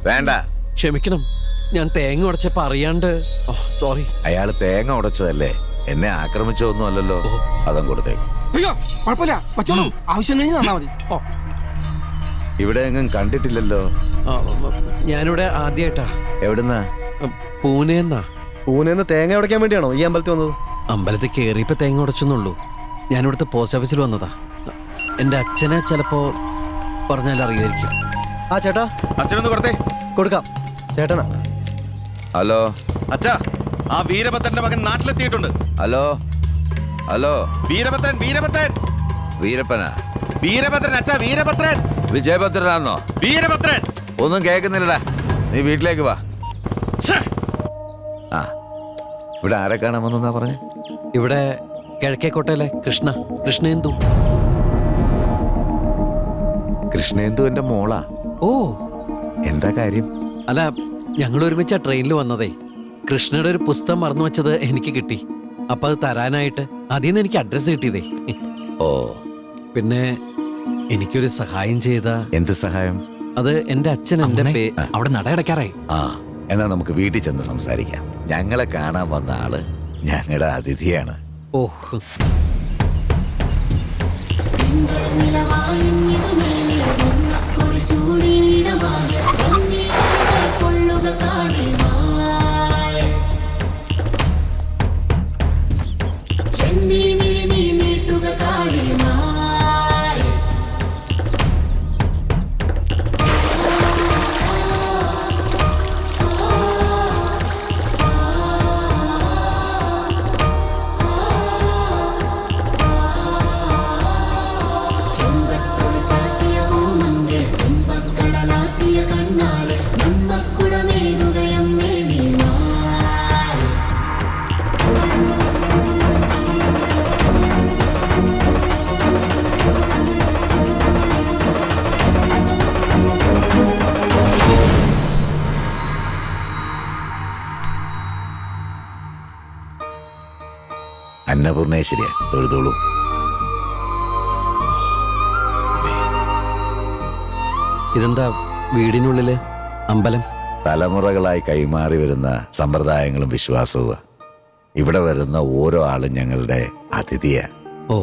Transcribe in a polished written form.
വേണ്ട, ക്ഷമിക്കണം, ഞാൻ തേങ്ങ ഉടച്ചപ്പോ അറിയാണ്ട്. സോറി. അയാള് തേങ്ങ ഉടച്ചതല്ലേ, എന്നെ ആക്രമിച്ചതൊന്നും അല്ലല്ലോ. അതും കൊടുത്തേക്ക്. അയ്യോ കുഴപ്പമില്ല, വച്ചോളൂ. ആവശ്യം കഴിഞ്ഞ് തന്നാ മതി. ഇവിടെ എങ്ങും കണ്ടിട്ടില്ലല്ലോ. ഞാനിവിടെ ആദ്യമായിട്ടാ. എവിടുന്നാ? പൂനെന്നാ. പൂനെന്ന് തേങ്ങ ഉടയ്ക്കാൻ വേണ്ടിയാണോ ഈ അമ്പലത്തിൽ വന്നത്? അമ്പലത്തിൽ കയറിയപ്പോ തേങ്ങ ഉടച്ചെന്നുള്ളൂ. ഞാനിവിടുത്തെ പോസ്റ്റ് ഓഫീസിൽ വന്നതാ. എന്റെ അച്ഛനെ ചിലപ്പോ പറഞ്ഞാൽ അറിയുമായിരിക്കും. ആ ചേട്ടാ, അച്ഛനൊന്ന് കൊടുത്തേ. കൊടുക്കാം. ചേട്ടനാ. ഹലോ അച്ഛാ, ആ വീരഭദ്രന്റെ മകൻ നാട്ടിലെത്തിയിട്ടുണ്ട്. Hello hello. വീരഭദ്രൻ, വീരഭദ്രൻ, വീരപ്പനാ? വീരഭദ്രൻ അച്ഛാ, വീരഭദ്രൻ. വിജയഭദ്രനാണോ? വീരഭദ്രൻ. ഒന്നും കേൾക്കുന്നില്ലടാ, നീ വീട്ടിലേക്ക് വാ. ആ, ഇവിടെ ആരെ കാണാൻ വന്നാ പറഞ്ഞേ? ഇവിടെ കിഴക്കേക്കോട്ടയിലെ കൃഷ്ണേന്ദു. കൃഷ്ണേന്ദു എന്റെ മോളാ. ഓ, എന്താ കാര്യം? അല്ല, ഞങ്ങൾ ഒരുമിച്ചാ ട്രെയിനിൽ വന്നതേ. കൃഷ്ണയുടെ ഒരു പുസ്തകം മറന്നു വെച്ചത് എനിക്ക് കിട്ടി. അപ്പൊ അത് തരാനായിട്ട് അതിൽ എനിക്ക് അഡ്രസ് കിട്ടിയതേ. ഓ, പിന്നെ എനിക്കൊരു സഹായം ചെയ്ത. എന്ത് സഹായം? അത് എന്റെ അച്ഛൻ എന്റെ അവിടെ നടയടക്കാറായി. ആ, എന്നാ നമുക്ക് വീട്ടിൽ ചെന്ന് സംസാരിക്കാം. ഞങ്ങളെ കാണാൻ വന്ന ആള് ഞങ്ങളുടെ അതിഥിയാണ്. ഓഹ്, അന്നപൂർണേശ്വരിയ, തൊഴുതോളൂ. ഇതെന്താ വീടിനുള്ളില് അമ്പലം? തലമുറകളായി കൈമാറി വരുന്ന സമ്പ്രദായങ്ങളും വിശ്വാസവും. ഇവിടെ വരുന്ന ഓരോ ആളും ഞങ്ങളുടെ അതിഥിയാ. ഓ,